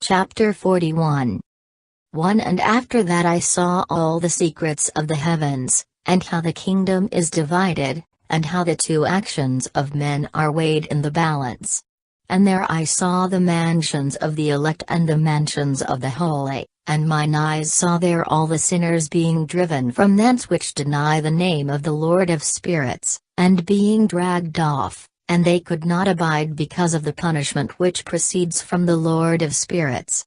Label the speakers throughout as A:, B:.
A: Chapter 41. 1 And after that I saw all the secrets of the heavens, and how the kingdom is divided, and how the two actions of men are weighed in the balance. And there I saw the mansions of the elect and the mansions of the holy, and mine eyes saw there all the sinners being driven from thence which deny the name of the Lord of spirits, and being dragged off, and they could not abide because of the punishment which proceeds from the Lord of spirits.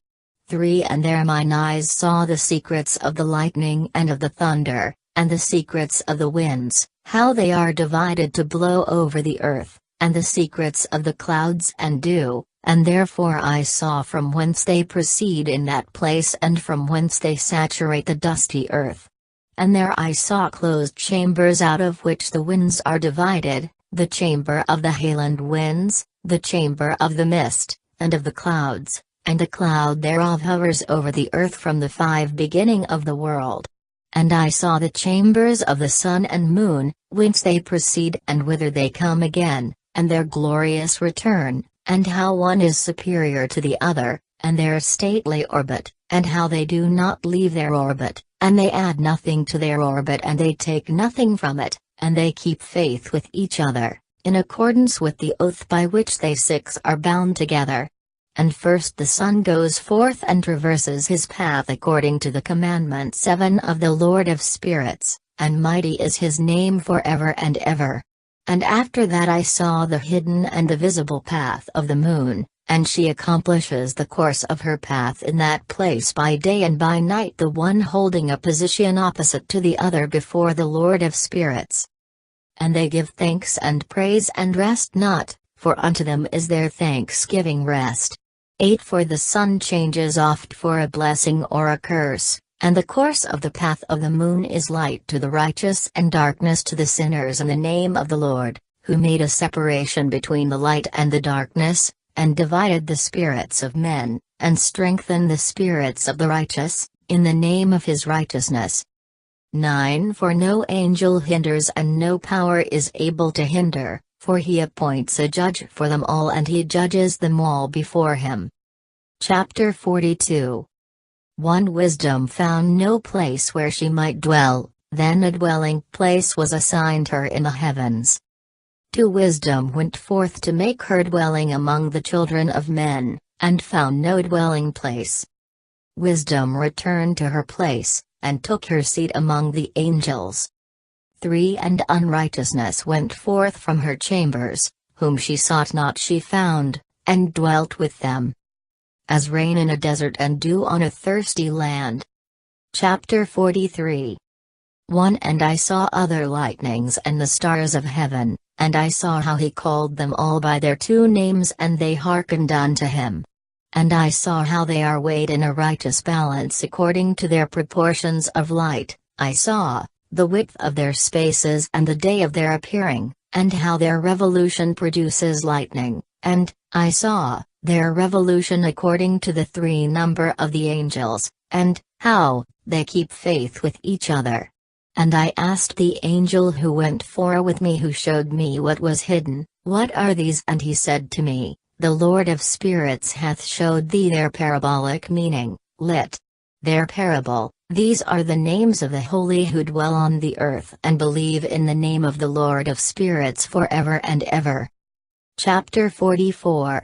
A: 3 And there mine eyes saw the secrets of the lightning and of the thunder, and the secrets of the winds, how they are divided to blow over the earth, and the secrets of the clouds and dew, and therefore I saw from whence they proceed in that place and from whence they saturate the dusty earth. And there I saw closed chambers out of which the winds are divided, the chamber of the hail and winds, the chamber of the mist, and of the clouds, and the cloud thereof hovers over the earth from the beginning of the world. And I saw the chambers of the sun and moon, whence they proceed and whither they come again, and their glorious return, and how one is superior to the other, and their stately orbit, and how they do not leave their orbit, and they add nothing to their orbit and they take nothing from it, and they keep faith with each other, in accordance with the oath by which they six are bound together. And first the sun goes forth and traverses his path according to the commandment 7 of the Lord of spirits, and mighty is his name forever and ever. And after that I saw the hidden and the visible path of the moon, and she accomplishes the course of her path in that place by day and by night, the one holding a position opposite to the other before the Lord of spirits. And they give thanks and praise and rest not, for unto them is their thanksgiving rest. 8 For the sun changes oft for a blessing or a curse, and the course of the path of the moon is light to the righteous and darkness to the sinners. In the name of the Lord, who made a separation between the light and the darkness, and divided the spirits of men, and strengthened the spirits of the righteous, in the name of his righteousness. 9 For no angel hinders and no power is able to hinder, for he appoints a judge for them all and he judges them all before him. Chapter 42. 1 Wisdom found no place where she might dwell, then a dwelling place was assigned her in the heavens. 2 Wisdom went forth to make her dwelling among the children of men, and found no dwelling place. Wisdom returned to her place, and took her seat among the angels. 3 And unrighteousness went forth from her chambers, whom she sought not she found, and dwelt with them. As rain in a desert and dew on a thirsty land. Chapter 43. 1 And I saw other lightnings and the stars of heaven, and I saw how he called them all by their 2 names and they hearkened unto him. And I saw how they are weighed in a righteous balance according to their proportions of light. I saw the width of their spaces and the day of their appearing, and how their revolution produces lightning, and I saw their revolution according to the 3 number of the angels, and how they keep faith with each other. And I asked the angel who went fore with me, who showed me what was hidden, What are these? And he said to me, The Lord of spirits hath showed thee their parabolic meaning, lit. Their parable. These are the names of the holy who dwell on the earth and believe in the name of the Lord of spirits forever and ever. Chapter 44.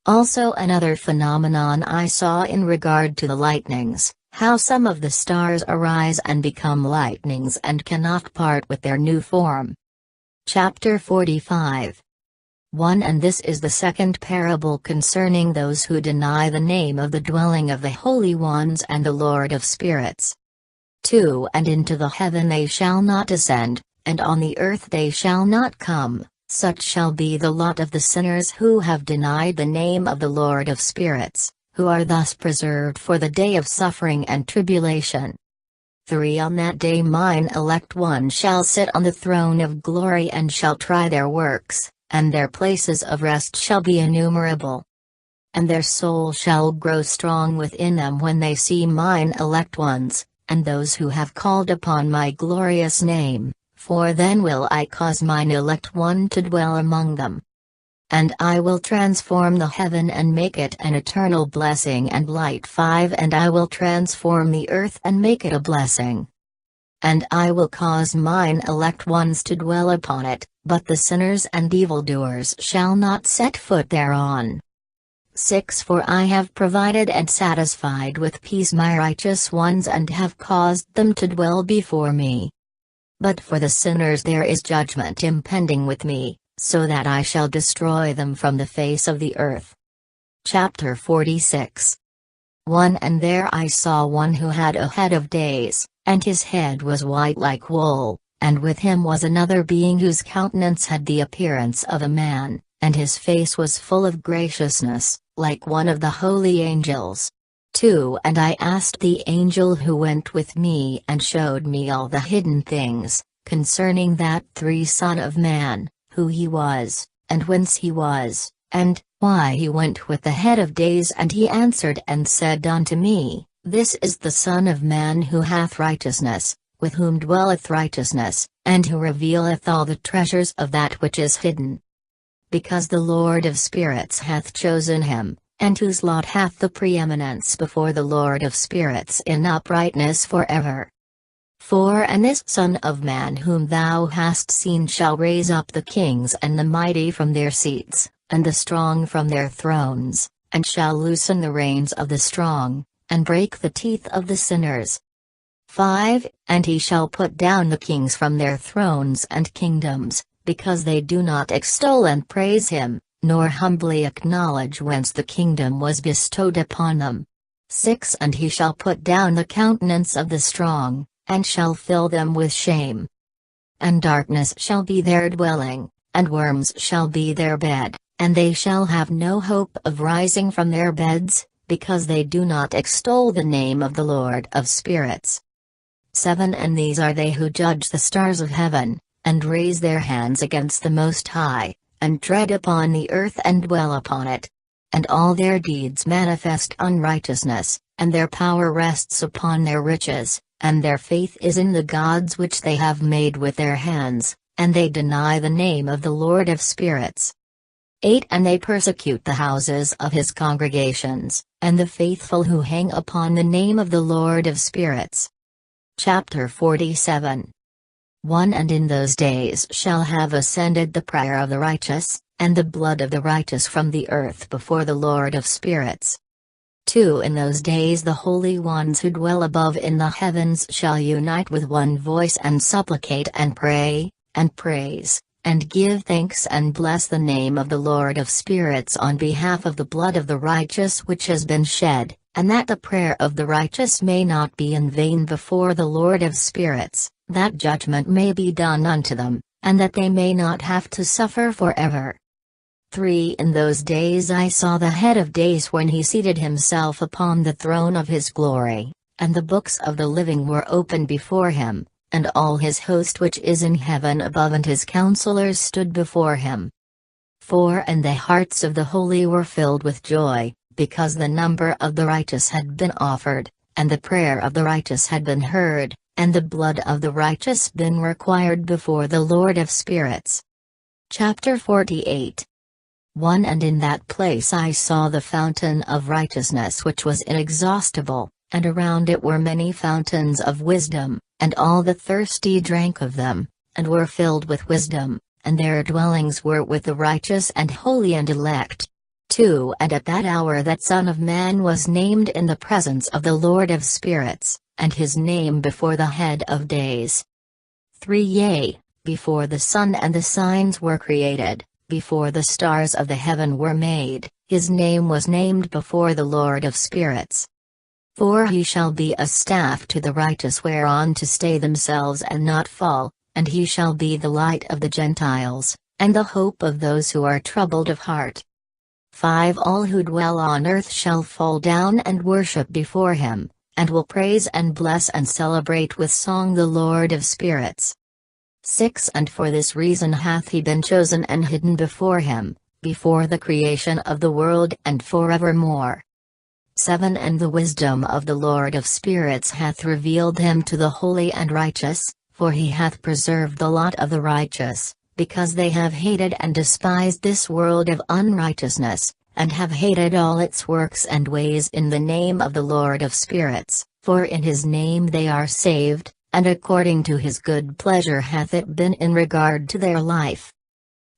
A: Also another phenomenon I saw in regard to the lightnings, how some of the stars arise and become lightnings and cannot part with their new form. Chapter 45. 1 And this is the second parable concerning those who deny the name of the dwelling of the holy ones and the Lord of spirits. 2 And into the heaven they shall not ascend, and on the earth they shall not come, such shall be the lot of the sinners who have denied the name of the Lord of spirits, who are thus preserved for the day of suffering and tribulation. 3 On that day mine elect one shall sit on the throne of glory and shall try their works, and their places of rest shall be innumerable. And their soul shall grow strong within them when they see mine elect ones, and those who have called upon my glorious name, for then will I cause mine elect one to dwell among them. And I will transform the heaven and make it an eternal blessing and light. 5 And I will transform the earth and make it a blessing. And I will cause mine elect ones to dwell upon it, but the sinners and evildoers shall not set foot thereon. 6 For I have provided and satisfied with peace my righteous ones and have caused them to dwell before me. But for the sinners there is judgment impending with me, so that I shall destroy them from the face of the earth. Chapter 46 1 And there I saw one who had a head of days, and his head was white like wool, and with him was another being whose countenance had the appearance of a man, and his face was full of graciousness, like one of the holy angels. 2 And I asked the angel who went with me and showed me all the hidden things, concerning that Son of Man, who he was, and whence he was, and why he went with the head of days. And he answered and said unto me, This is the Son of Man who hath righteousness, with whom dwelleth righteousness, and who revealeth all the treasures of that which is hidden. Because the Lord of spirits hath chosen him, and whose lot hath the preeminence before the Lord of spirits in uprightness forever. 4 And this Son of Man whom thou hast seen shall raise up the kings and the mighty from their seats, and the strong from their thrones, and shall loosen the reins of the strong, and break the teeth of the sinners. 5 And he shall put down the kings from their thrones and kingdoms, because they do not extol and praise him, nor humbly acknowledge whence the kingdom was bestowed upon them. 6 And he shall put down the countenance of the strong, and shall fill them with shame. And darkness shall be their dwelling, and worms shall be their bed, and they shall have no hope of rising from their beds, because they do not extol the name of the Lord of spirits. 7 And these are they who judge the stars of heaven, and raise their hands against the Most High, and tread upon the earth and dwell upon it. And all their deeds manifest unrighteousness, and their power rests upon their riches, and their faith is in the gods which they have made with their hands, and they deny the name of the Lord of spirits. 8 And they persecute the houses of his congregations, and the faithful who hang upon the name of the Lord of spirits. Chapter 47 1 And in those days shall have ascended the prayer of the righteous, and the blood of the righteous from the earth before the Lord of spirits. 2 In those days the holy ones who dwell above in the heavens shall unite with one voice and supplicate and pray, and praise, and give thanks and bless the name of the Lord of spirits on behalf of the blood of the righteous which has been shed, and that the prayer of the righteous may not be in vain before the Lord of spirits, that judgment may be done unto them, and that they may not have to suffer forever. 3 In those days I saw the head of days when he seated himself upon the throne of his glory, and the books of the living were opened before him, and all his host which is in heaven above and his counselors stood before him. 4 And the hearts of the holy were filled with joy, because the number of the righteous had been offered, and the prayer of the righteous had been heard, and the blood of the righteous been required before the Lord of spirits. Chapter 48 1 And in that place I saw the fountain of righteousness which was inexhaustible, and around it were many fountains of wisdom, and all the thirsty drank of them, and were filled with wisdom, and their dwellings were with the righteous and holy and elect. 2 And at that hour that Son of Man was named in the presence of the Lord of spirits, and his name before the head of days. 3 Yea, before the sun and the signs were created, before the stars of the heaven were made, his name was named before the Lord of spirits. 4 He shall be a staff to the righteous whereon to stay themselves and not fall, and he shall be the light of the Gentiles, and the hope of those who are troubled of heart. 5 All who dwell on earth shall fall down and worship before him, and will praise and bless and celebrate with song the Lord of spirits. 6 And for this reason hath he been chosen and hidden before him, before the creation of the world and forevermore. 7 And the wisdom of the Lord of spirits hath revealed him to the holy and righteous, for he hath preserved the lot of the righteous, because they have hated and despised this world of unrighteousness, and have hated all its works and ways in the name of the Lord of spirits, for in his name they are saved, and according to his good pleasure hath it been in regard to their life.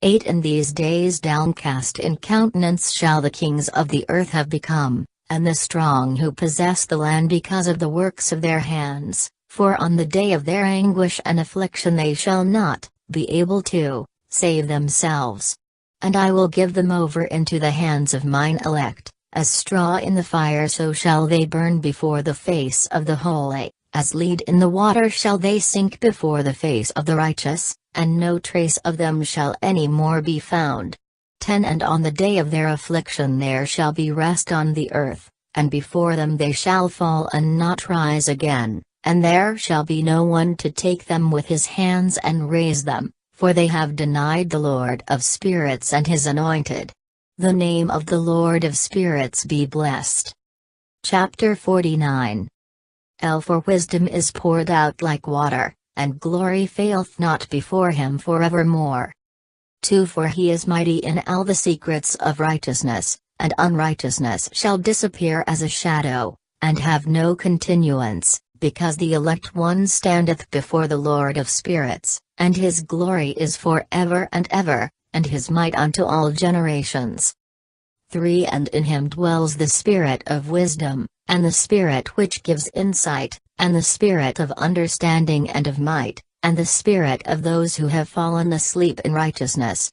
A: 8 In these days downcast in countenance shall the kings of the earth have become, and the strong who possess the land because of the works of their hands, for on the day of their anguish and affliction they shall not be able to save themselves. And I will give them over into the hands of mine elect, as straw in the fire so shall they burn before the face of the holy, as lead in the water shall they sink before the face of the righteous, and no trace of them shall any more be found. 10 And on the day of their affliction there shall be rest on the earth, and before them they shall fall and not rise again, and there shall be no one to take them with his hands and raise them, for they have denied the Lord of spirits and his anointed. The name of the Lord of spirits be blessed. Chapter 49. For wisdom is poured out like water, and glory faileth not before him forevermore. 2 For he is mighty in all the secrets of righteousness, and unrighteousness shall disappear as a shadow, and have no continuance, because the elect one standeth before the Lord of spirits, and his glory is for ever and ever, and his might unto all generations. 3 And in him dwells the spirit of wisdom, and the spirit which gives insight, and the spirit of understanding and of might, and the spirit of those who have fallen asleep in righteousness.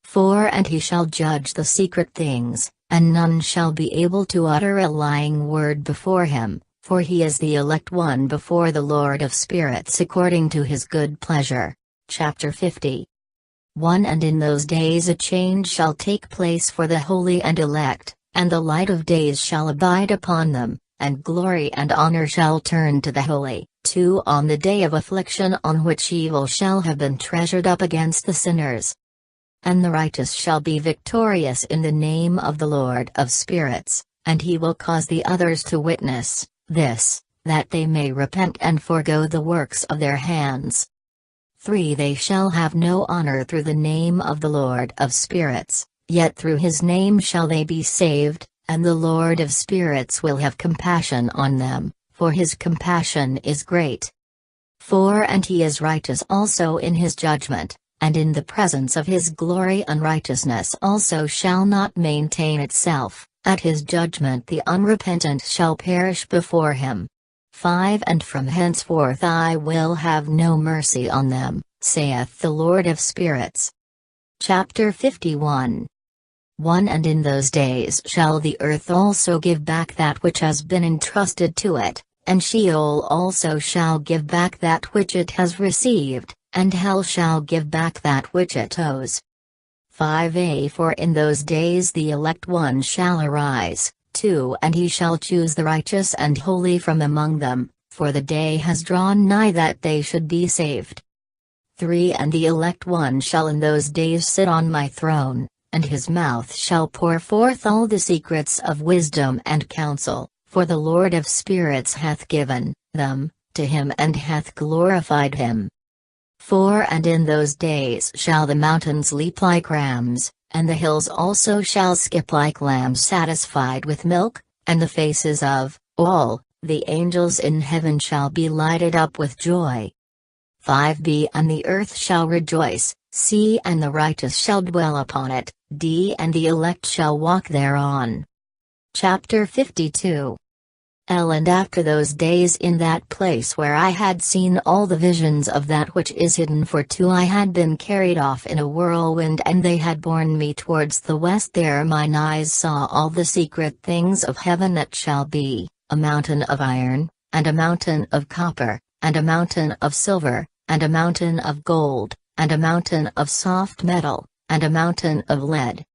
A: 4 And he shall judge the secret things, and none shall be able to utter a lying word before him, for he is the elect one before the Lord of spirits according to his good pleasure. Chapter 50. 1 And in those days a change shall take place for the holy and elect, and the light of days shall abide upon them, and glory and honor shall turn to the holy. 2 On the day of affliction on which evil shall have been treasured up against the sinners. And the righteous shall be victorious in the name of the Lord of spirits, and he will cause the others to witness this, that they may repent and forego the works of their hands. 3 They shall have no honor through the name of the Lord of spirits, yet through his name shall they be saved, and the Lord of spirits will have compassion on them, for his compassion is great. 4 And he is righteous also in his judgment, and in the presence of his glory unrighteousness also shall not maintain itself. At his judgment the unrepentant shall perish before him. 5 And from henceforth I will have no mercy on them, saith the Lord of spirits. Chapter 51. 1 And in those days shall the earth also give back that which has been entrusted to it, and Sheol also shall give back that which it has received, and hell shall give back that which it owes. 5 For in those days the elect one shall arise, 2 And he shall choose the righteous and holy from among them, for the day has drawn nigh that they should be saved. 3 And the elect one shall in those days sit on my throne, and his mouth shall pour forth all the secrets of wisdom and counsel, for the Lord of spirits hath given them to him and hath glorified him. 4 And in those days shall the mountains leap like rams, and the hills also shall skip like lambs satisfied with milk, and the faces of all the angels in heaven shall be lighted up with joy. 5b And the earth shall rejoice, C And the righteous shall dwell upon it, D And the elect shall walk thereon. Chapter 52. And after those days in that place where I had seen all the visions of that which is hidden for 2 I had been carried off in a whirlwind and they had borne me towards the west there mine eyes saw all the secret things of heaven that shall be, a mountain of iron, and a mountain of copper, and a mountain of silver, and a mountain of gold, and a mountain of soft metal, and a mountain of lead.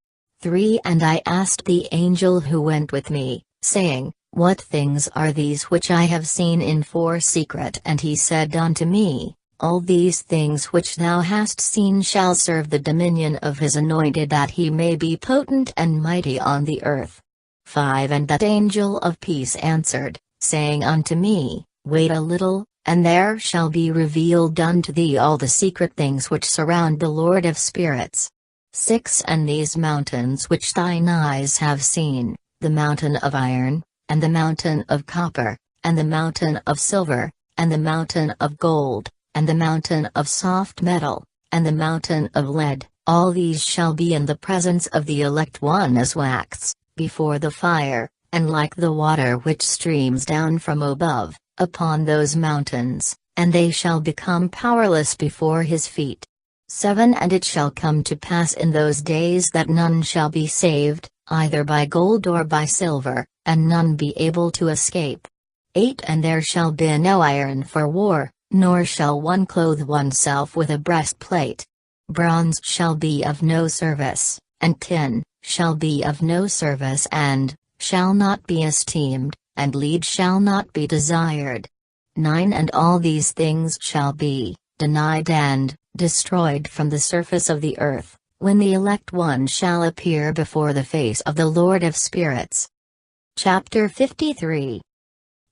A: 3 And I asked the angel who went with me, saying, What things are these which I have seen in for secret? And he said unto me, All these things which thou hast seen shall serve the dominion of his anointed that he may be potent and mighty on the earth. 5 And that angel of peace answered, saying unto me, Wait a little, and there shall be revealed unto thee all the secret things which surround the Lord of spirits. 6 And these mountains which thine eyes have seen, the mountain of iron, and the mountain of copper, and the mountain of silver, and the mountain of gold, and the mountain of soft metal, and the mountain of lead, all these shall be in the presence of the elect one as wax, before the fire, and like the water which streams down from above, upon those mountains, and they shall become powerless before his feet. 7 And it shall come to pass in those days that none shall be saved, either by gold or by silver, and none be able to escape. 8 And there shall be no iron for war, nor shall one clothe oneself with a breastplate. Bronze shall be of no service, and tin shall be of no service, and shall not be esteemed, and lead shall not be desired. 9 And all these things shall be denied and destroyed from the surface of the earth, when the elect one shall appear before the face of the Lord of spirits. Chapter 53.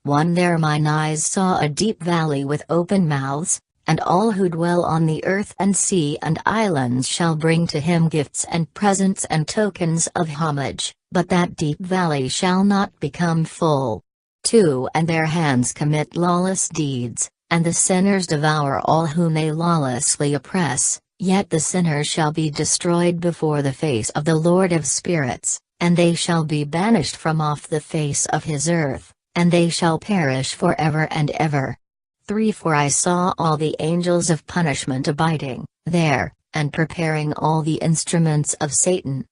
A: 1 There mine eyes saw a deep valley with open mouths, and all who dwell on the earth and sea and islands shall bring to him gifts and presents and tokens of homage, but that deep valley shall not become full. 2 And their hands commit lawless deeds, and the sinners devour all whom they lawlessly oppress, yet the sinners shall be destroyed before the face of the Lord of spirits, and they shall be banished from off the face of his earth, and they shall perish forever and ever. 3 For I saw all the angels of punishment abiding there, and preparing all the instruments of Satan.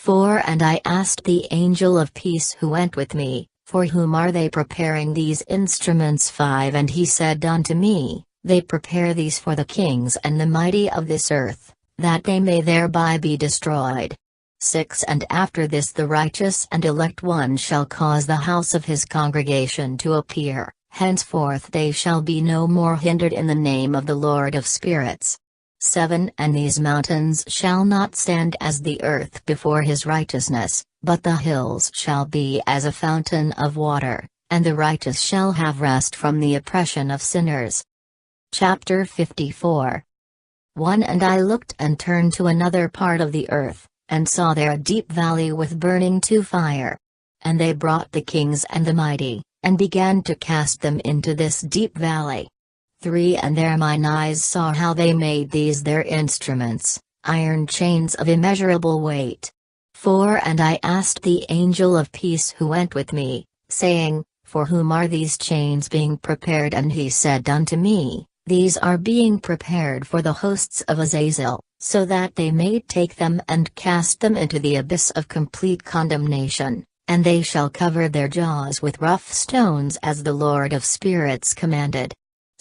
A: 4 And I asked the angel of peace who went with me, for whom are they preparing these instruments? 5 And he said unto me, They prepare these for the kings and the mighty of this earth, that they may thereby be destroyed. 6 And after this the righteous and elect one shall cause the house of his congregation to appear, henceforth they shall be no more hindered in the name of the Lord of spirits. 7 And these mountains shall not stand as the earth before his righteousness, but the hills shall be as a fountain of water, and the righteous shall have rest from the oppression of sinners. Chapter 54. 1 And I looked and turned to another part of the earth, and saw there a deep valley with burning to fire. And they brought the kings and the mighty, and began to cast them into this deep valley. 3 And there mine eyes saw how they made these their instruments, iron chains of immeasurable weight. 4 And I asked the angel of peace who went with me, saying, For whom are these chains being prepared? And he said unto me, These are being prepared for the hosts of Azazel, so that they may take them and cast them into the abyss of complete condemnation, and they shall cover their jaws with rough stones as the Lord of spirits commanded.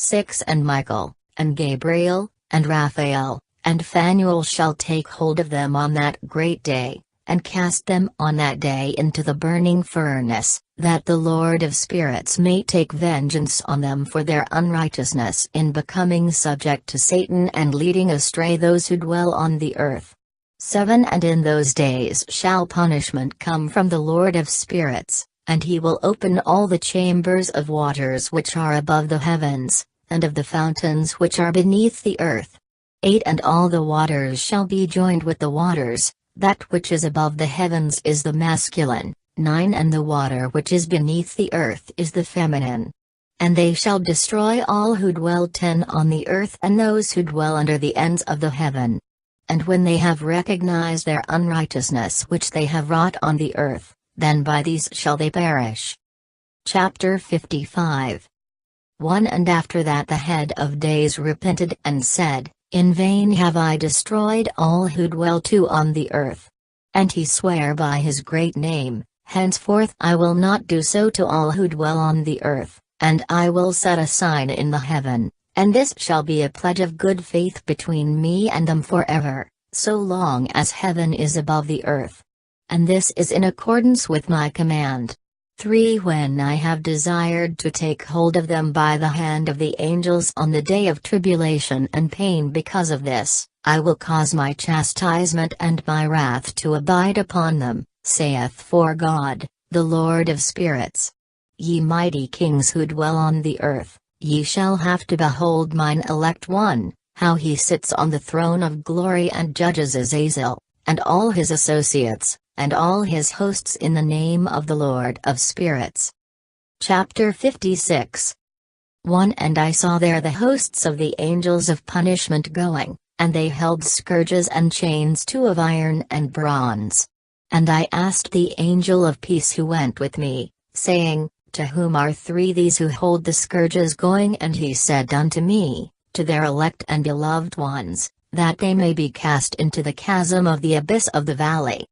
A: 6 And Michael, and Gabriel, and Raphael, and Phanuel shall take hold of them on that great day, and cast them on that day into the burning furnace, that the Lord of spirits may take vengeance on them for their unrighteousness in becoming subject to Satan and leading astray those who dwell on the earth. 7 And in those days shall punishment come from the Lord of spirits, and he will open all the chambers of waters which are above the heavens, and of the fountains which are beneath the earth. 8 And all the waters shall be joined with the waters, that which is above the heavens is the masculine. 9 And the water which is beneath the earth is the feminine. And they shall destroy all who dwell 10 on the earth and those who dwell under the ends of the heaven. And when they have recognized their unrighteousness which they have wrought on the earth, then by these shall they perish. Chapter 55. 1 And after that the head of days repented and said, In vain have I destroyed all who dwell on the earth. And he sware by his great name, Henceforth I will not do so to all who dwell on the earth, and I will set a sign in the heaven, and this shall be a pledge of good faith between me and them forever, so long as heaven is above the earth. And this is in accordance with my command. 3 When I have desired to take hold of them by the hand of the angels on the day of tribulation and pain because of this, I will cause my chastisement and my wrath to abide upon them, saith for God, the Lord of spirits. Ye mighty kings who dwell on the earth, Ye shall have to behold mine elect one, how he sits on the throne of glory and judges Azazel, and all his associates, and all his hosts in the name of the Lord of spirits. Chapter 56. 1 And I saw there the hosts of the angels of punishment going, and they held scourges and chains, two of iron and bronze. And I asked the angel of peace who went with me, saying, To whom are three these who hold the scourges going? And he said unto me, To their elect and beloved ones, that they may be cast into the chasm of the abyss of the valley.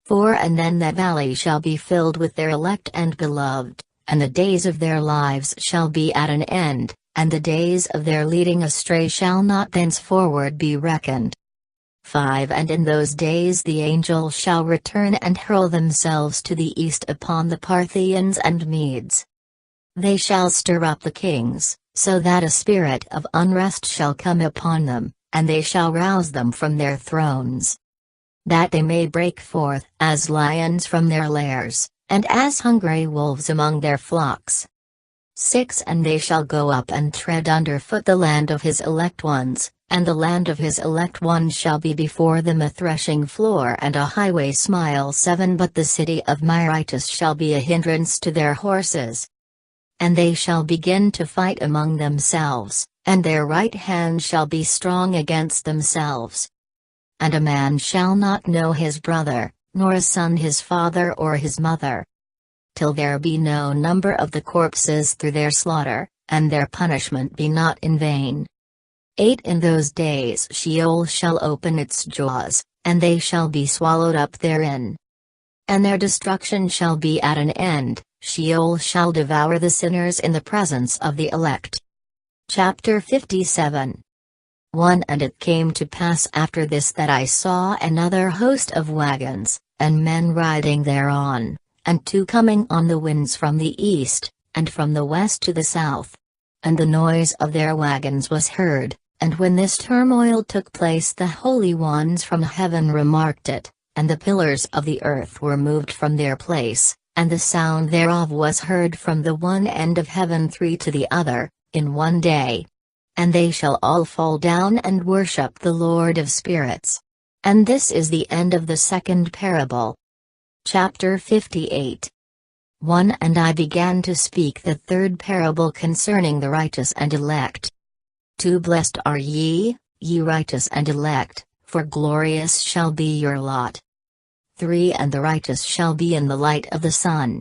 A: 4 And then that valley shall be filled with their elect and beloved, and the days of their lives shall be at an end, and the days of their leading astray shall not thenceforward be reckoned. 5 And in those days the angels shall return and hurl themselves to the east upon the Parthians and Medes. They shall stir up the kings, so that a spirit of unrest shall come upon them, and they shall rouse them from their thrones, that they may break forth as lions from their lairs, and as hungry wolves among their flocks. 6 And they shall go up and tread under foot the land of his elect ones, and the land of his elect ones shall be before them a threshing floor and a highway. 7 But the city of Miritus shall be a hindrance to their horses. And they shall begin to fight among themselves, and their right hand shall be strong against themselves. And a man shall not know his brother, nor a son his father or his mother, till there be no number of the corpses through their slaughter, and their punishment be not in vain. 8 In those days Sheol shall open its jaws, and they shall be swallowed up therein. And their destruction shall be at an end, Sheol shall devour the sinners in the presence of the elect. Chapter 57. 1 And it came to pass after this that I saw another host of wagons, and men riding thereon, and two coming on the winds from the east, and from the west to the south. And the noise of their wagons was heard, and when this turmoil took place the holy ones from heaven remarked it, and the pillars of the earth were moved from their place, and the sound thereof was heard from the one end of heaven three to the other, in one day. And they shall all fall down and worship the Lord of spirits. And this is the end of the second parable. Chapter 58. 1 And I began to speak the third parable concerning the righteous and elect. 2 Blessed are ye, ye righteous and elect, for glorious shall be your lot. 3 And the righteous shall be in the light of the sun,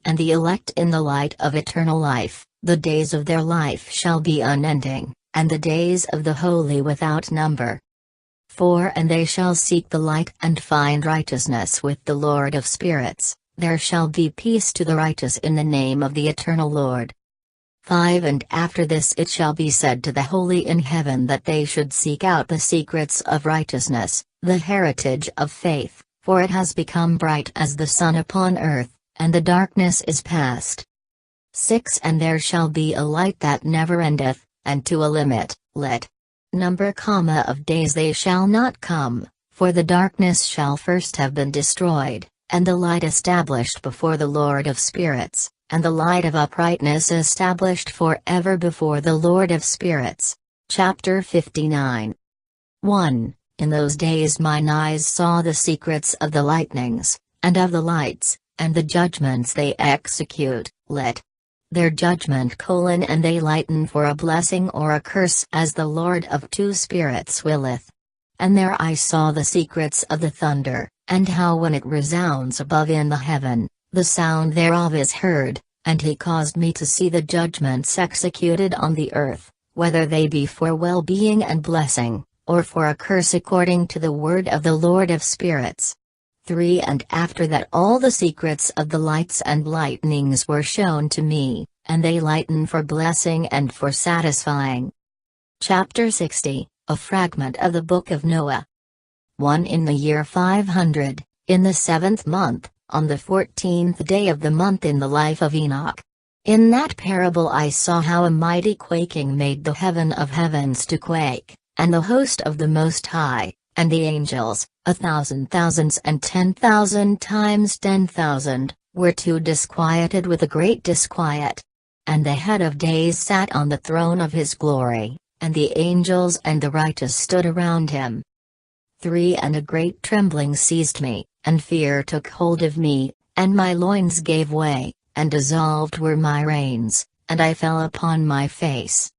A: and the elect in the light of eternal life. The days of their life shall be unending, and the days of the holy without number. 4 And they shall seek the light and find righteousness with the Lord of spirits. There shall be peace to the righteous in the name of the eternal Lord. 5 And after this it shall be said to the holy in heaven that they should seek out the secrets of righteousness, the heritage of faith, for it has become bright as the sun upon earth, and the darkness is past. 6 And there shall be a light that never endeth, and to a limit, number, of days they shall not come, for the darkness shall first have been destroyed, and the light established before the Lord of spirits, and the light of uprightness established forever before the Lord of spirits. Chapter 59. 1 In those days mine eyes saw the secrets of the lightnings, and of the lights, and the judgments they execute, their judgment: and they lighten for a blessing or a curse as the Lord of two spirits willeth. And there I saw the secrets of the thunder, and how when it resounds above in the heaven, the sound thereof is heard, and he caused me to see the judgments executed on the earth, whether they be for well-being and blessing, or for a curse according to the word of the Lord of spirits. 3 And after that all the secrets of the lights and lightnings were shown to me, and they lighten for blessing and for satisfying. Chapter 60, a fragment of the book of Noah. 1 In the year 500, in the 7th month, on the 14th day of the month in the life of Enoch. In that parable I saw how a mighty quaking made the heaven of heavens to quake, and the host of the Most High, and the angels, 1,000 thousands and 10,000 times 10,000, were too disquieted with a great disquiet. And the head of days sat on the throne of his glory, and the angels and the righteous stood around him. 3 And a great trembling seized me, and fear took hold of me, and my loins gave way, and dissolved were my reins, and I fell upon my face.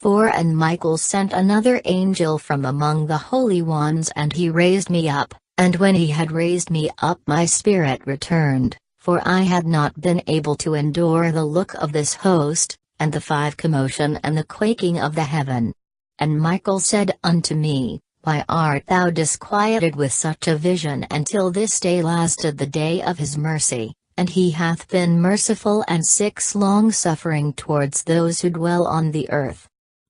A: 4 And Michael sent another angel from among the holy ones, and he raised me up, and when he had raised me up my spirit returned, for I had not been able to endure the look of this host, and the 5 commotion and the quaking of the heaven. And Michael said unto me, Why art thou disquieted with such a vision? Until this day lasted the day of his mercy, and he hath been merciful and 6 long-suffering towards those who dwell on the earth.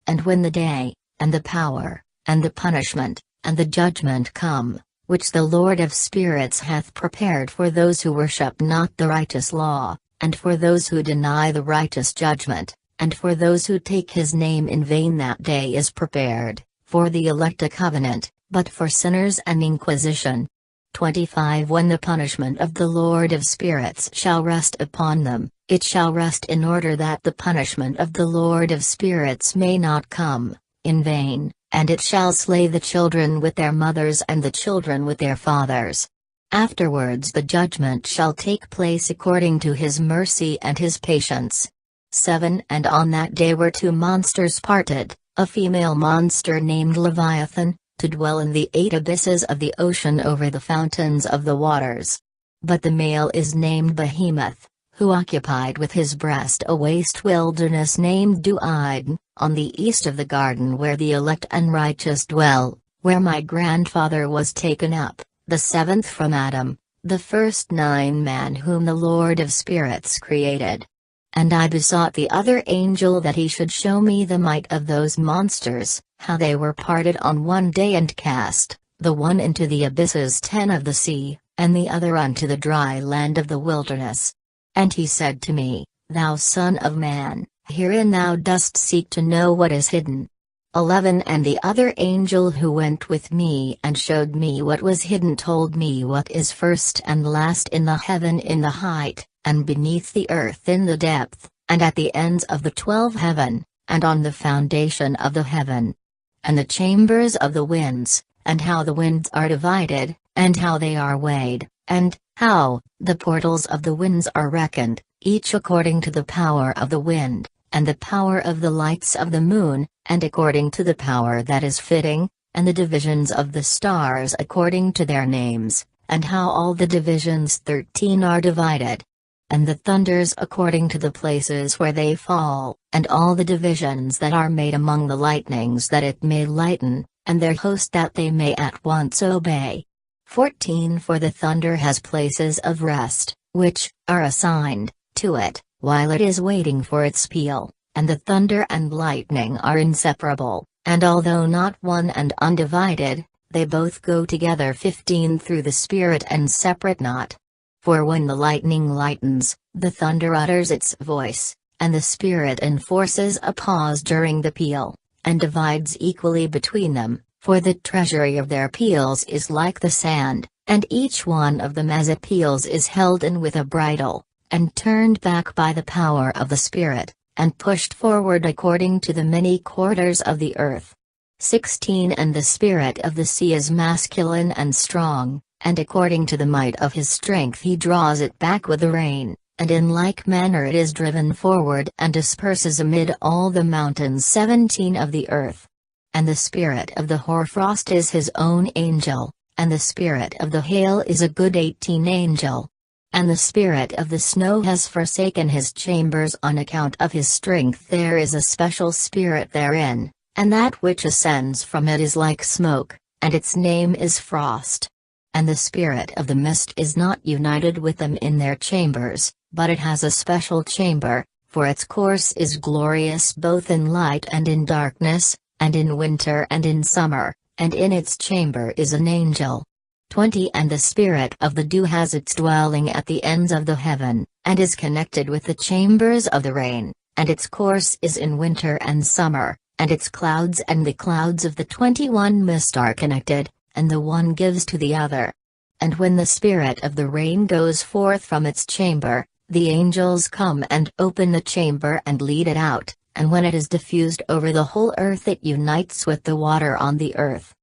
A: And when the day, and the power, and the punishment, and the judgment come, which the Lord of spirits hath prepared for those who worship not the righteous law, and for those who deny the righteous judgment, and for those who take his name in vain, that day is prepared, for the elect a covenant, but for sinners an inquisition. 25 When the punishment of the Lord of spirits shall rest upon them, it shall rest in order that the punishment of the Lord of spirits may not come in vain, and it shall slay the children with their mothers and the children with their fathers. Afterwards the judgment shall take place according to his mercy and his patience. 7 And on that day were 2 monsters parted, a female monster named Leviathan, to dwell in the 8 abysses of the ocean over the fountains of the waters. But the male is named Behemoth, who occupied with his breast a waste wilderness named Duiden, on the east of the garden where the elect and righteous dwell, where my grandfather was taken up, the 7th from Adam, the first 9 man whom the Lord of spirits created. And I besought the other angel that he should show me the might of those monsters, how they were parted on one day and cast, the one into the abysses 10 of the sea, and the other unto the dry land of the wilderness. And he said to me, Thou son of man, herein thou dost seek to know what is hidden. 11 And the other angel who went with me and showed me what was hidden told me what is first and last in the heaven in the height, and beneath the earth in the depth, and at the ends of the 12 heaven, and on the foundation of the heaven. And the chambers of the winds, and how the winds are divided, and how they are weighed, and how the portals of the winds are reckoned, each according to the power of the wind, and the power of the lights of the moon, and according to the power that is fitting, and the divisions of the stars according to their names, and how all the divisions 13 are divided. And the thunders according to the places where they fall, and all the divisions that are made among the lightnings that it may lighten, and their host that they may at once obey. 14 For the thunder has places of rest, which are assigned to it, while it is waiting for its peal, and the thunder and lightning are inseparable, and although not one and undivided, they both go together. 15 Through the spirit and separate not. For when the lightning lightens, the thunder utters its voice, and the spirit enforces a pause during the peal, and divides equally between them, for the treasury of their peals is like the sand, and each one of them as it peals is held in with a bridle, and turned back by the power of the spirit, and pushed forward according to the many quarters of the earth. 16 And the spirit of the sea is masculine and strong, and according to the might of his strength he draws it back with the rain, and in like manner it is driven forward and disperses amid all the mountains. 17 Of the earth. And the spirit of the hoarfrost is his own angel, and the spirit of the hail is a good 18 angel. And the spirit of the snow has forsaken his chambers on account of his strength. There is a special spirit therein, and that which ascends from it is like smoke, and its name is frost. And the spirit of the mist is not united with them in their chambers, but it has a special chamber, for its course is glorious both in light and in darkness, and in winter and in summer, and in its chamber is an angel. 20 And the spirit of the dew has its dwelling at the ends of the heaven, and is connected with the chambers of the rain, and its course is in winter and summer, and its clouds and the clouds of the 21 mist are connected, and the one gives to the other. And when the spirit of the rain goes forth from its chamber, the angels come and open the chamber and lead it out, and when it is diffused over the whole earth it unites with the water on the earth.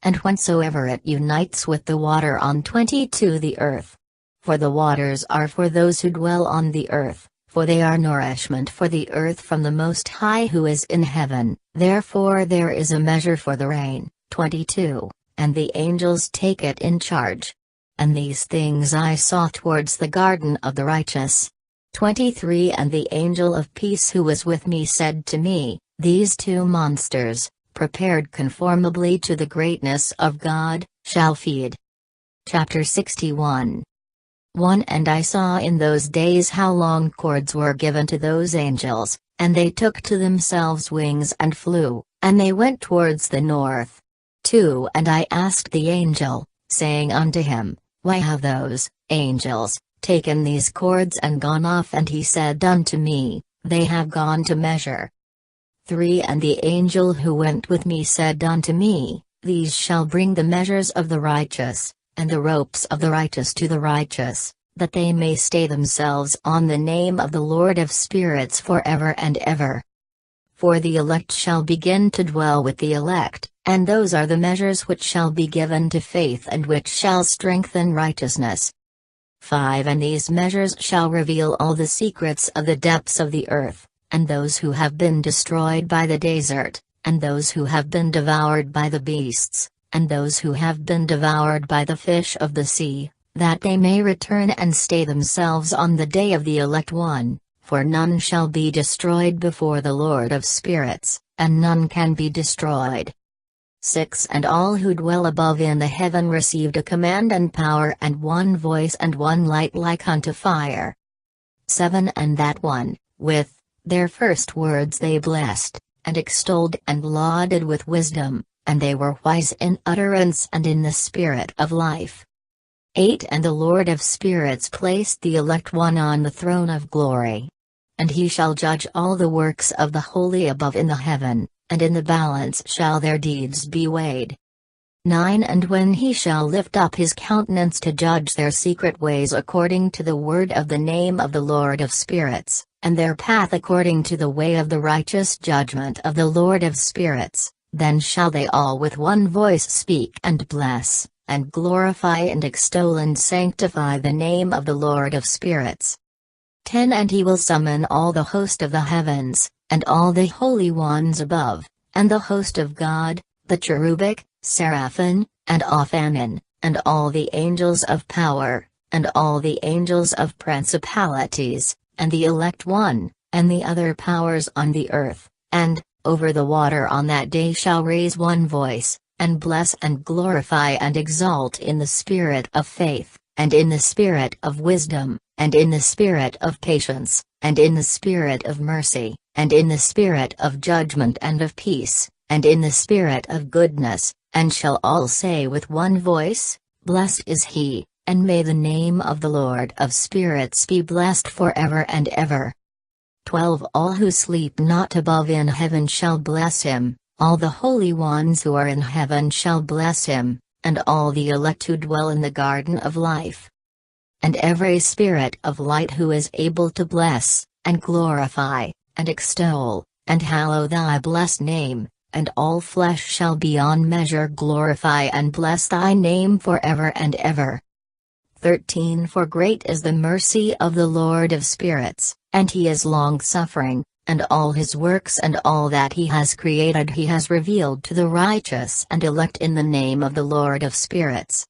A: And whensoever it unites with the water on 22 the earth. For the waters are for those who dwell on the earth, for they are nourishment for the earth from the Most High who is in heaven, therefore there is a measure for the rain. 22, and the angels take it in charge. And these things I saw towards the garden of the righteous. 23 And the angel of peace who was with me said to me, these two monsters, prepared conformably to the greatness of God, shall feed. Chapter 61 1 And I saw in those days how long cords were given to those angels, and they took to themselves wings and flew, and they went towards the north. 2 And I asked the angel, saying unto him, why have those angels taken these cords and gone off? And he said unto me, they have gone to measure. 3 And the angel who went with me said unto me, these shall bring the measures of the righteous, and the ropes of the righteous to the righteous, that they may stay themselves on the name of the Lord of spirits forever and ever. For the elect shall begin to dwell with the elect, and those are the measures which shall be given to faith and which shall strengthen righteousness. 5 And these measures shall reveal all the secrets of the depths of the earth, and those who have been destroyed by the desert, and those who have been devoured by the beasts, and those who have been devoured by the fish of the sea, that they may return and stay themselves on the day of the elect one, for none shall be destroyed before the Lord of spirits, and none can be destroyed. 6 And all who dwell above in the heaven received a command and power and one voice and one light like unto fire. 7 And that one, with their first words they blessed, and extolled and lauded with wisdom, and they were wise in utterance and in the spirit of life. 8 And the Lord of spirits placed the elect one on the throne of glory. And he shall judge all the works of the holy above in the heaven, and in the balance shall their deeds be weighed. 9 And when he shall lift up his countenance to judge their secret ways according to the word of the name of the Lord of spirits, and their path according to the way of the righteous judgment of the Lord of spirits, then shall they all with one voice speak and bless, and glorify and extol and sanctify the name of the Lord of spirits. 10 And he will summon all the host of the heavens, and all the holy ones above, and the host of God, the cherubic, seraphim, and Ophanim, and all the angels of power, and all the angels of principalities, and the elect one, and the other powers on the earth, and, over the water on that day shall raise one voice, and bless and glorify and exalt in the spirit of faith, and in the spirit of wisdom, and in the spirit of patience, and in the spirit of mercy, and in the spirit of judgment and of peace, and in the spirit of goodness, and shall all say with one voice, blessed is he, and may the name of the Lord of spirits be blessed forever and ever. 12 All who sleep not above in heaven shall bless him, all the holy ones who are in heaven shall bless him, and all the elect who dwell in the garden of life. And every spirit of light who is able to bless, and glorify, and extol, and hallow thy blessed name, and all flesh shall beyond measure glorify and bless thy name forever and ever. 13 For great is the mercy of the Lord of spirits, and he is long-suffering, and all his works and all that he has created he has revealed to the righteous and elect in the name of the Lord of spirits.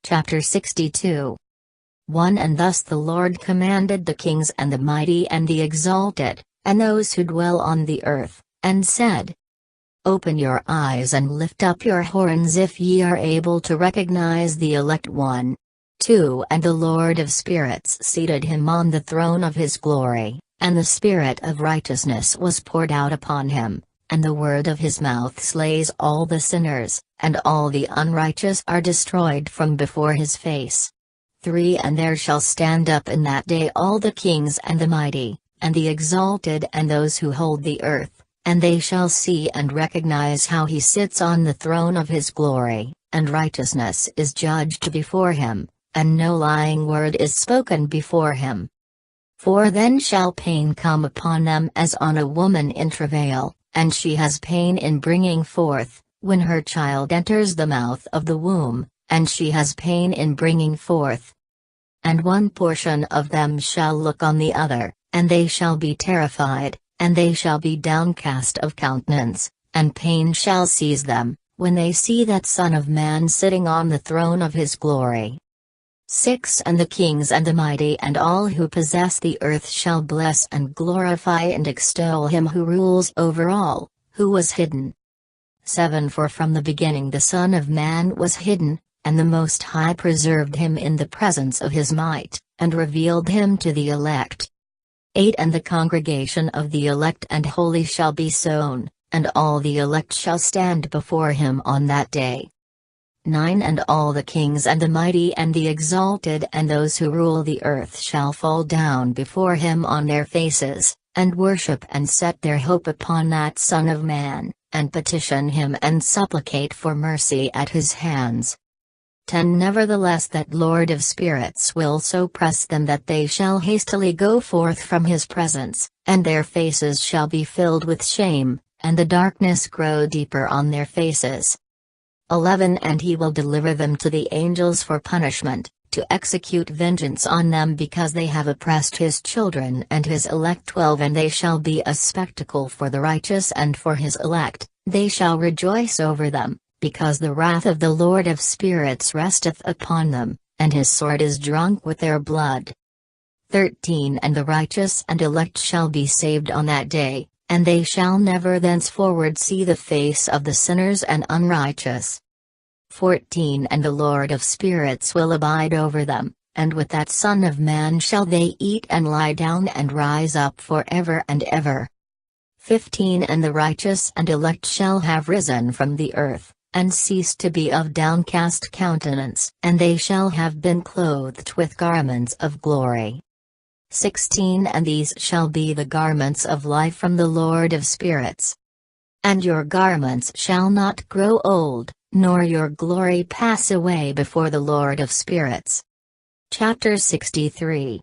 A: Chapter 62 1 And thus the Lord commanded the kings and the mighty and the exalted, and those who dwell on the earth, and said, Open your eyes and lift up your horns if ye are able to recognize the elect one. 2 And the Lord of spirits seated him on the throne of his glory, and the spirit of righteousness was poured out upon him, and the word of his mouth slays all the sinners, and all the unrighteous are destroyed from before his face. 3 And there shall stand up in that day all the kings and the mighty, and the exalted and those who hold the earth, and they shall see and recognize how he sits on the throne of his glory, and righteousness is judged before him, and no lying word is spoken before him. For then shall pain come upon them as on a woman in travail, and she has pain in bringing forth, when her child enters the mouth of the womb, and she has pain in bringing forth. And one portion of them shall look on the other, and they shall be terrified, and they shall be downcast of countenance, and pain shall seize them, when they see that Son of Man sitting on the throne of his glory. 6 And the kings and the mighty and all who possess the earth shall bless and glorify and extol him who rules over all, who was hidden. 7 For from the beginning the Son of Man was hidden, and the Most High preserved him in the presence of his might, and revealed him to the elect. 8 And the congregation of the elect and holy shall be sown, and all the elect shall stand before him on that day. 9 And all the kings and the mighty and the exalted and those who rule the earth shall fall down before him on their faces, and worship and set their hope upon that Son of Man, and petition him and supplicate for mercy at his hands. 10 Nevertheless that Lord of spirits will so press them that they shall hastily go forth from his presence, and their faces shall be filled with shame, and the darkness grow deeper on their faces. 11 And he will deliver them to the angels for punishment, to execute vengeance on them because they have oppressed his children and his elect. 12 And they shall be a spectacle for the righteous and for his elect, they shall rejoice over them, because the wrath of the Lord of spirits resteth upon them, and his sword is drunk with their blood. 13 And the righteous and elect shall be saved on that day, and they shall never thenceforward see the face of the sinners and unrighteous. 14 And the Lord of spirits will abide over them, and with that Son of Man shall they eat and lie down and rise up for ever and ever. 15 And the righteous and elect shall have risen from the earth, and cease to be of downcast countenance, and they shall have been clothed with garments of glory. 16 And these shall be the garments of life from the Lord of spirits. And your garments shall not grow old, nor your glory pass away before the Lord of spirits. Chapter 63.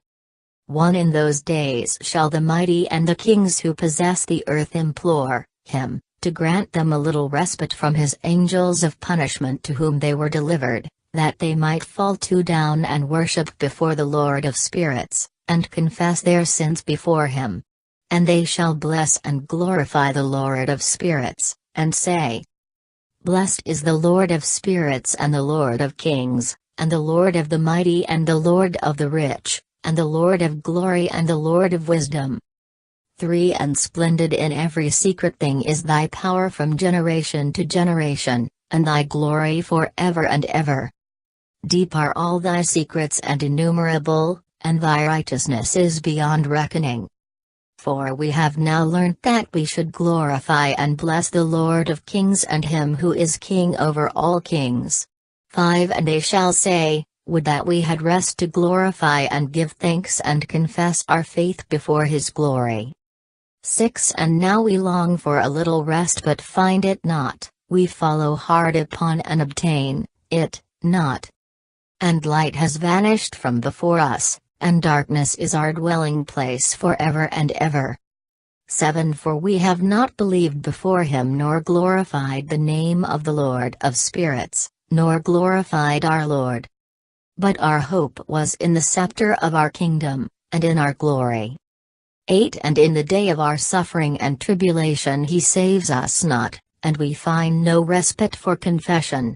A: 1 In those days shall the mighty and the kings who possess the earth implore him, to grant them a little respite from his angels of punishment to whom they were delivered, that they might fall down and worship before the Lord of spirits, and confess their sins before him. And they shall bless and glorify the Lord of spirits, and say, Blessed is the Lord of spirits and the Lord of kings, and the Lord of the mighty and the Lord of the rich, and the Lord of glory and the Lord of wisdom. 3 And splendid in every secret thing is thy power from generation to generation, and thy glory for ever and ever. Deep are all thy secrets and innumerable, and thy righteousness is beyond reckoning. For we have now learnt that we should glorify and bless the Lord of kings and him who is king over all kings. 5 And they shall say, Would that we had rest to glorify and give thanks and confess our faith before his glory. 6 And now we long for a little rest but find it not, we follow hard upon and obtain it not. And light has vanished from before us, and darkness is our dwelling place forever and ever. 7 For we have not believed before him nor glorified the name of the Lord of spirits, nor glorified our Lord. But our hope was in the scepter of our kingdom, and in our glory. 8 And in the day of our suffering and tribulation he saves us not, and we find no respite for confession.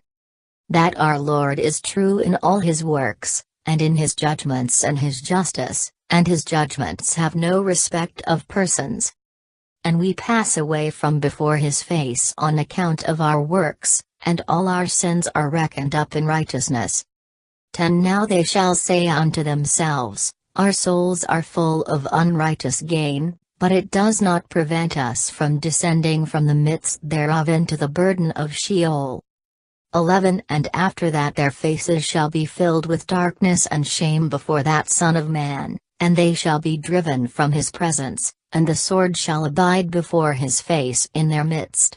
A: That our Lord is true in all his works, and in his judgments and his justice, and his judgments have no respect of persons. And we pass away from before his face on account of our works, and all our sins are reckoned up in righteousness. 10 Now they shall say unto themselves, Our souls are full of unrighteous gain, but it does not prevent us from descending from the midst thereof into the burden of Sheol. 11 And after that their faces shall be filled with darkness and shame before that Son of Man, and they shall be driven from his presence, and the sword shall abide before his face in their midst.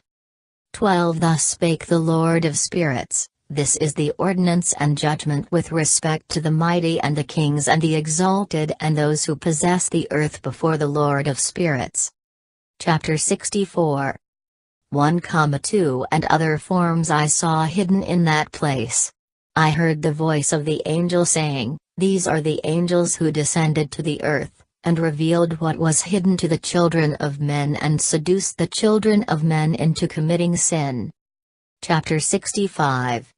A: 12 Thus spake the Lord of spirits, This is the ordinance and judgment with respect to the mighty and the kings and the exalted and those who possess the earth before the Lord of spirits. Chapter 64. 1,2 And other forms I saw hidden in that place. I heard the voice of the angel saying, These are the angels who descended to the earth, and revealed what was hidden to the children of men and seduced the children of men into committing sin. Chapter 65.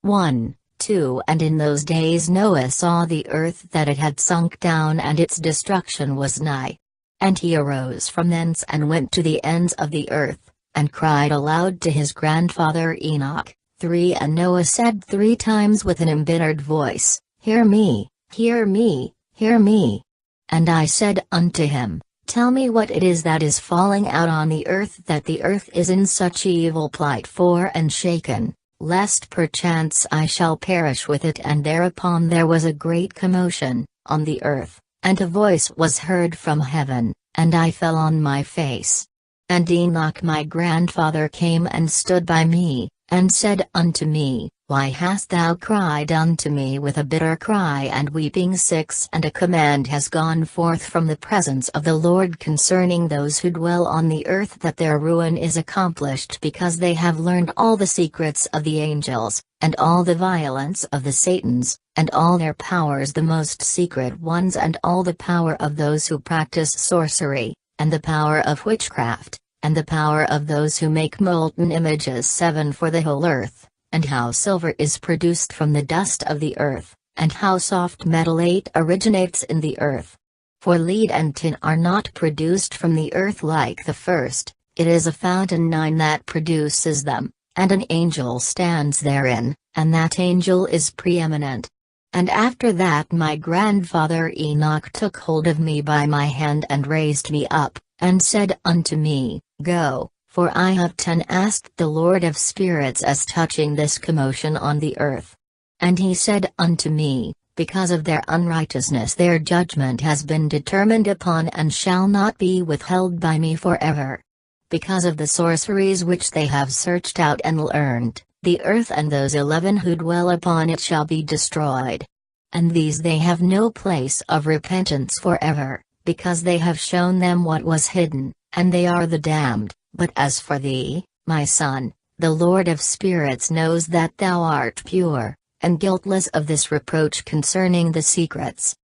A: 1, 2 And in those days Noah saw the earth that it had sunk down and its destruction was nigh. And he arose from thence and went to the ends of the earth, and cried aloud to his grandfather Enoch. 3 And Noah said 3 times with an embittered voice, Hear me, hear me, hear me. And I said unto him, Tell me what it is that is falling out on the earth, that the earth is in such evil plight for and shaken, lest perchance I shall perish with it. And thereupon there was a great commotion on the earth, and a voice was heard from heaven, and I fell on my face. And Enoch my grandfather came and stood by me, and said unto me, Why hast thou cried unto me with a bitter cry and weeping? 6 And a command has gone forth from the presence of the Lord concerning those who dwell on the earth, that their ruin is accomplished because they have learned all the secrets of the angels, and all the violence of the Satans, and all their powers, the most secret ones, and all the power of those who practice sorcery, and the power of witchcraft, and the power of those who make molten images. 7 For the whole earth, and how silver is produced from the dust of the earth, and how soft metal 8 originates in the earth. For lead and tin are not produced from the earth like the first, it is a fountain. 9 That produces them, and an angel stands therein, and that angel is preeminent. And after that my grandfather Enoch took hold of me by my hand and raised me up, and said unto me, Go, for I have asked the Lord of spirits as touching this commotion on the earth. And he said unto me, Because of their unrighteousness their judgment has been determined upon and shall not be withheld by me forever. Because of the sorceries which they have searched out and learned, the earth and those 11 who dwell upon it shall be destroyed. And these they have no place of repentance forever, because they have shown them what was hidden, and they are the damned. But as for thee, my son, the Lord of spirits knows that thou art pure, and guiltless of this reproach concerning the secrets.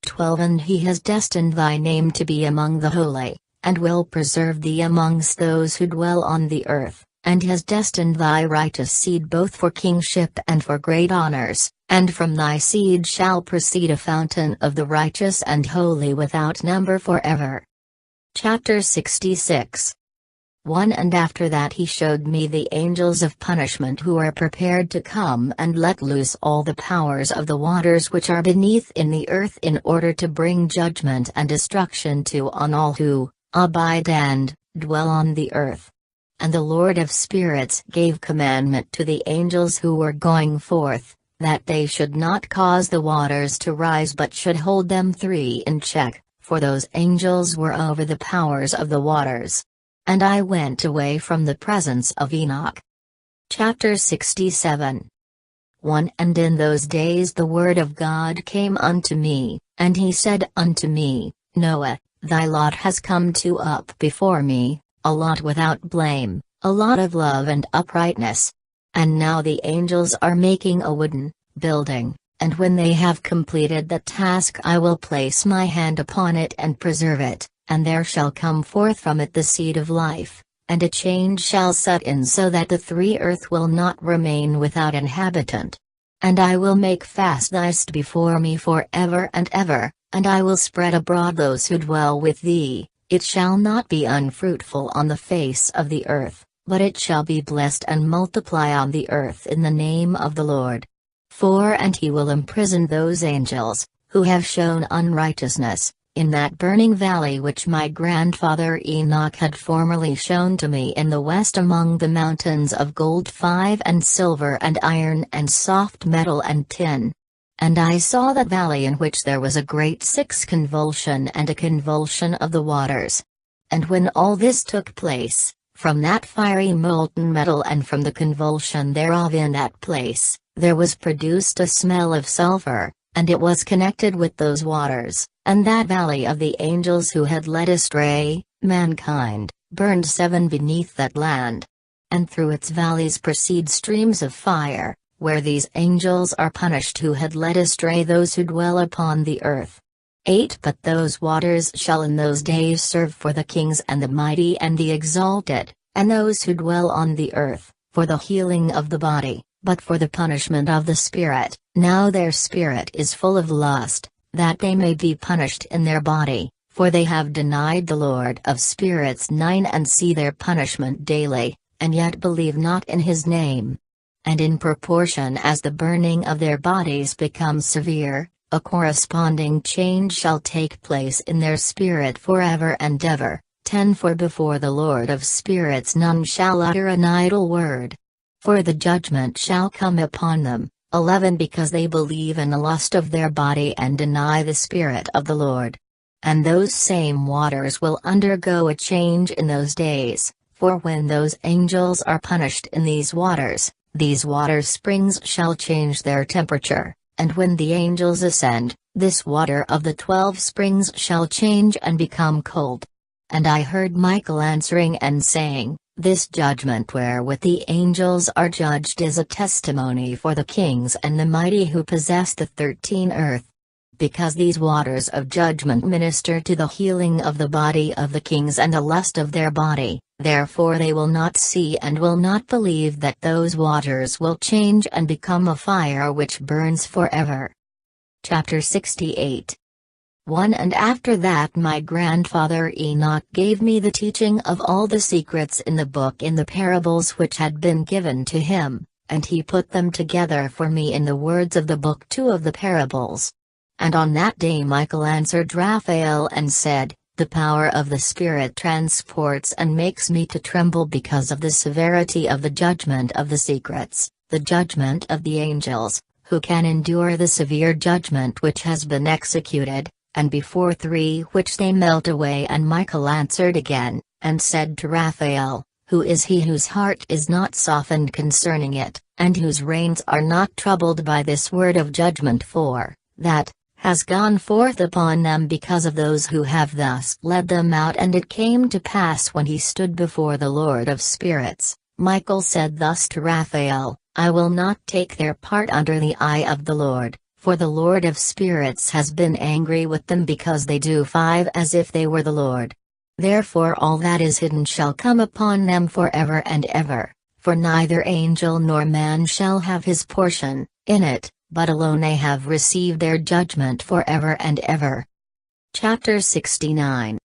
A: 12 And he has destined thy name to be among the holy, and will preserve thee amongst those who dwell on the earth, and has destined thy righteous seed both for kingship and for great honors, and from thy seed shall proceed a fountain of the righteous and holy without number forever. Chapter 66. 1 And after that he showed me the angels of punishment who are prepared to come and let loose all the powers of the waters which are beneath in the earth, in order to bring judgment and destruction on all who abide and dwell on the earth. And the Lord of spirits gave commandment to the angels who were going forth, that they should not cause the waters to rise but should hold them 3 in check, for those angels were over the powers of the waters. And I went away from the presence of Enoch. Chapter 67. 1 And in those days the word of God came unto me, and he said unto me, Noah, thy lot has come up before me, a lot without blame, a lot of love and uprightness. And now the angels are making a wooden building, and when they have completed the task I will place my hand upon it and preserve it. And there shall come forth from it the seed of life, and a change shall set in, so that the 3 earth will not remain without inhabitant. And I will make fast thy seed before me for ever and ever, and I will spread abroad those who dwell with thee. It shall not be unfruitful on the face of the earth, but it shall be blessed and multiply on the earth in the name of the Lord. 4 And he will imprison those angels, who have shown unrighteousness, in that burning valley which my grandfather Enoch had formerly shown to me in the west among the mountains of gold, 5 and silver and iron and soft metal and tin. And I saw that valley in which there was a great 6 convulsion and a convulsion of the waters. And when all this took place, From that fiery molten metal and from the convulsion thereof in that place, there was produced a smell of sulfur, and it was connected with those waters, and that valley of the angels who had led astray mankind, burned 7 beneath that land. And through its valleys proceed streams of fire, where these angels are punished who had led astray those who dwell upon the earth. 8 But those waters shall in those days serve for the kings and the mighty and the exalted, and those who dwell on the earth, for the healing of the body, but for the punishment of the spirit. Now their spirit is full of lust, that they may be punished in their body, for they have denied the Lord of spirits. 9 And see their punishment daily, and yet believe not in his name. And in proportion as the burning of their bodies becomes severe, a corresponding change shall take place in their spirit forever and ever. 10 For before the Lord of spirits none shall utter an idle word. For the judgment shall come upon them. 11 Because they believe in the lust of their body and deny the Spirit of the Lord. And those same waters will undergo a change in those days, for when those angels are punished in these water springs shall change their temperature. And when the angels ascend, this water of the 12 springs shall change and become cold. And I heard Michael answering and saying, This judgment wherewith the angels are judged is a testimony for the kings and the mighty who possess the 13 earth. Because these waters of judgment minister to the healing of the body of the kings and the lust of their body, therefore they will not see and will not believe that those waters will change and become a fire which burns forever. Chapter 68. 1 And after that my grandfather Enoch gave me the teaching of all the secrets in the book in the parables which had been given to him, and he put them together for me in the words of the book 2 of the parables. And on that day Michael answered Raphael and said, The power of the Spirit transports and makes me to tremble because of the severity of the judgment of the secrets, the judgment of the angels, who can endure the severe judgment which has been executed, and before 3 which they melt away. And Michael answered again, and said to Raphael, Who is he whose heart is not softened concerning it, and whose reins are not troubled by this word of judgment? For that has gone forth upon them because of those who have thus led them out. And it came to pass when he stood before the Lord of spirits, Michael said thus to Raphael, I will not take their part under the eye of the Lord, for the Lord of spirits has been angry with them because they do 5 as if they were the Lord. Therefore all that is hidden shall come upon them forever and ever, for neither angel nor man shall have his portion in it, but alone they have received their judgment forever and ever. Chapter 69.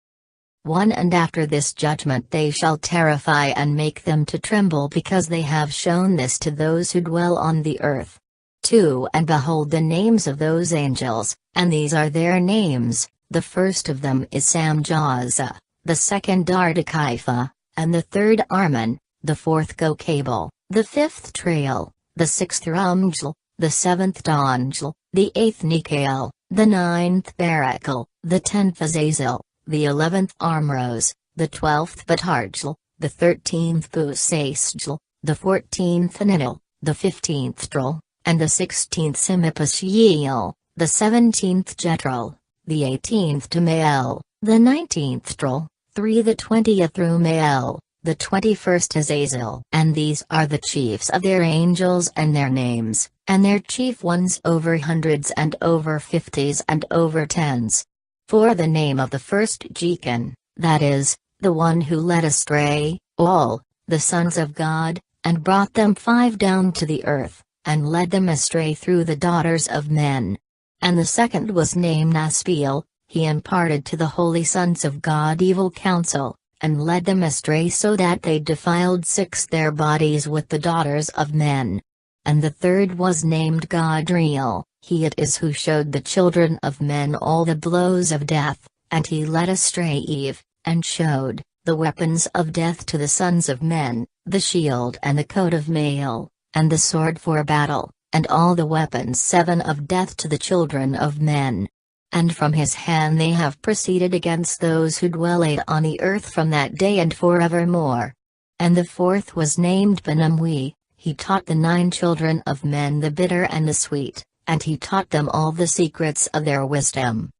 A: 1 And after this judgment they shall terrify and make them to tremble because they have shown this to those who dwell on the earth. 2 And behold the names of those angels, and these are their names, the first of them is Samjaza, the second Ardakaifa, and the third Arman, the fourth Gokabal, the fifth Trail, the sixth Rumjl, the seventh Donjl, the eighth Nikael, the ninth Barakal, the 10th Azazel, the 11th Armros, the 12th Batarjl, the 13th Busasjl, the 14th Ninil, the 15th Drol, and the 16th Simipashiel, the 17th Jetrol, the 18th Tamael, the 19th Drol, 3 the 20th Rumael, the 21st Azazel. And these are the chiefs of their angels and their names, and their chief ones over hundreds and over 50s and over 10s. For the name of the first Jechan, that is, the one who led astray all the sons of God, and brought them 5 down to the earth, and led them astray through the daughters of men. And the second was named Aspiel, he imparted to the holy sons of God evil counsel, and led them astray so that they defiled 6 their bodies with the daughters of men. And the third was named Godriel, he it is who showed the children of men all the blows of death, and he led astray Eve, and showed the weapons of death to the sons of men, the shield and the coat of mail, and the sword for battle, and all the weapons 7 of death to the children of men. And from his hand they have proceeded against those who dwell on the earth from that day and forevermore. And the fourth was named Benamwi. He taught the 9 children of men the bitter and the sweet, and he taught them all the secrets of their wisdom.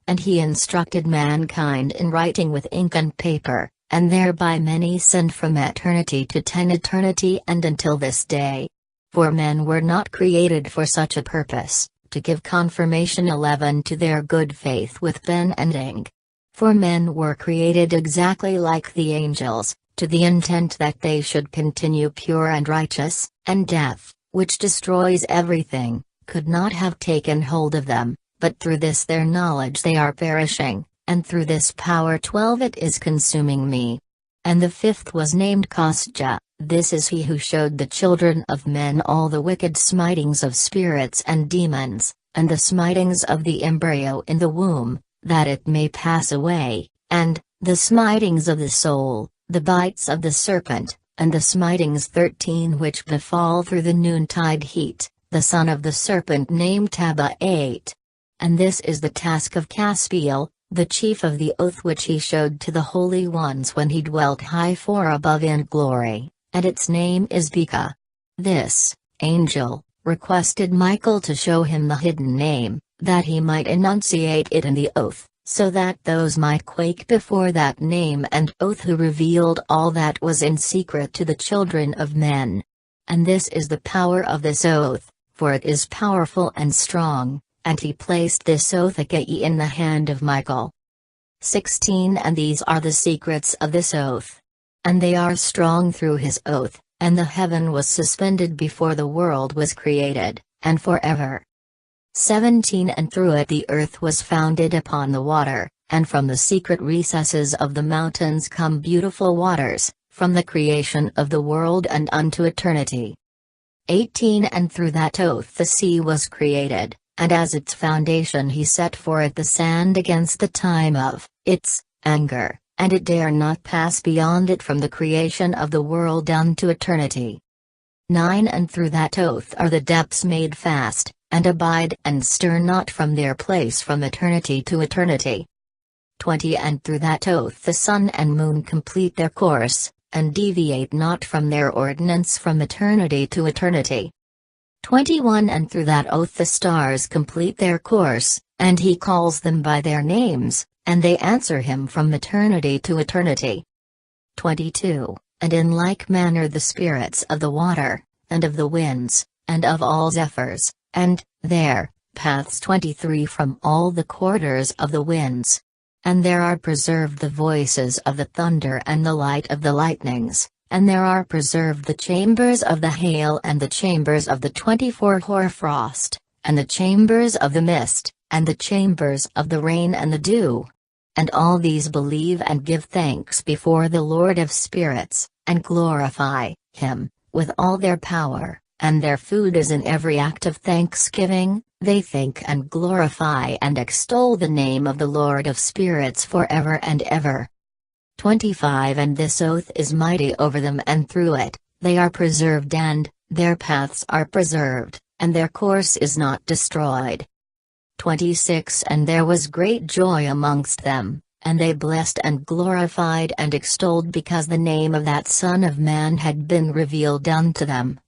A: And he instructed mankind in writing with ink and paper, and thereby many sinned from eternity to 10 eternity and until this day. For men were not created for such a purpose, to give confirmation 11 to their good faith with pen and ink. For men were created exactly like the angels, to the intent that they should continue pure and righteous, and death, which destroys everything, could not have taken hold of them, but through this their knowledge they are perishing, and through this power 12 it is consuming me. And the fifth was named Kostja. This is he who showed the children of men all the wicked smitings of spirits and demons, and the smitings of the embryo in the womb, that it may pass away, and the smitings of the soul, the bites of the serpent, and the smitings 13 which befall through the noontide heat, the son of the serpent named Taba 8. And this is the task of Caspiel, the chief of the oath which he showed to the holy ones when he dwelt high far above in glory, and its name is Beka. This angel requested Michael to show him the hidden name, that he might enunciate it in the oath, so that those might quake before that name and oath who revealed all that was in secret to the children of men. And this is the power of this oath, for it is powerful and strong, and he placed this oath in the hand of Michael. 16 And these are the secrets of this oath. And they are strong through his oath, and the heaven was suspended before the world was created, and forever. 17 And through it the earth was founded upon the water, and from the secret recesses of the mountains come beautiful waters, from the creation of the world and unto eternity. 18 And through that oath the sea was created, and as its foundation he set for it the sand against the time of its anger, and it dare not pass beyond it from the creation of the world unto eternity. 9 And through that oath are the depths made fast, and abide and stir not from their place from eternity to eternity. 20 And through that oath the sun and moon complete their course, and deviate not from their ordinance from eternity to eternity. 21 And through that oath the stars complete their course, and he calls them by their names, and they answer him from eternity to eternity. 22 And in like manner the spirits of the water, and of the winds, and of all zephyrs, and their paths 23 from all the quarters of the winds. And there are preserved the voices of the thunder and the light of the lightnings, and there are preserved the chambers of the hail and the chambers of the 24 hoarfrost, and the chambers of the mist, and the chambers of the rain and the dew. And all these believe and give thanks before the Lord of spirits, and glorify him with all their power, and their food is in every act of thanksgiving. They thank and glorify and extol the name of the Lord of spirits forever and ever. 25 And this oath is mighty over them, and through it they are preserved, and their paths are preserved, and their course is not destroyed. 26 And there was great joy amongst them, and they blessed and glorified and extolled because the name of that Son of Man had been revealed unto them.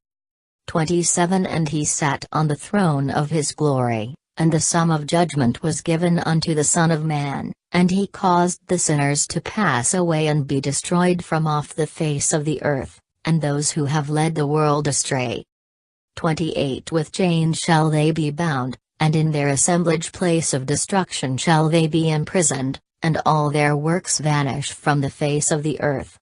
A: 27 And he sat on the throne of his glory, and the sum of judgment was given unto the Son of Man, and he caused the sinners to pass away and be destroyed from off the face of the earth, and those who have led the world astray. 28 With chains shall they be bound, and in their assemblage place of destruction shall they be imprisoned, and all their works vanish from the face of the earth.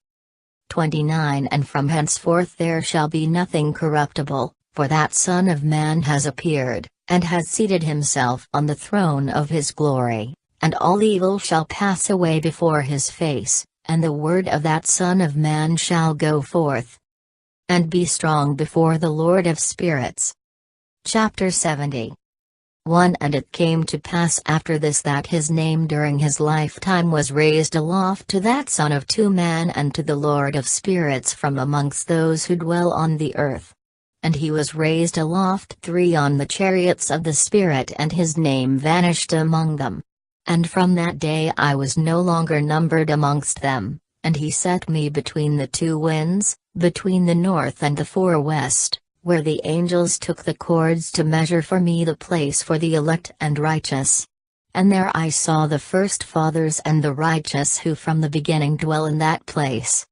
A: 29 And from henceforth there shall be nothing corruptible, for that Son of Man has appeared, and has seated himself on the throne of his glory, and all evil shall pass away before his face, and the word of that Son of Man shall go forth. And be strong before the Lord of spirits. Chapter 70. 1 And it came to pass after this that his name during his lifetime was raised aloft to that Son of Man and to the Lord of spirits from amongst those who dwell on the earth. And he was raised aloft 3 on the chariots of the Spirit, and his name vanished among them. And from that day I was no longer numbered amongst them, And he set me between the two winds, between the north and the four west, where the angels took the cords to measure for me the place for the elect and righteous. And there I saw the first fathers and the righteous who from the beginning dwell in that place.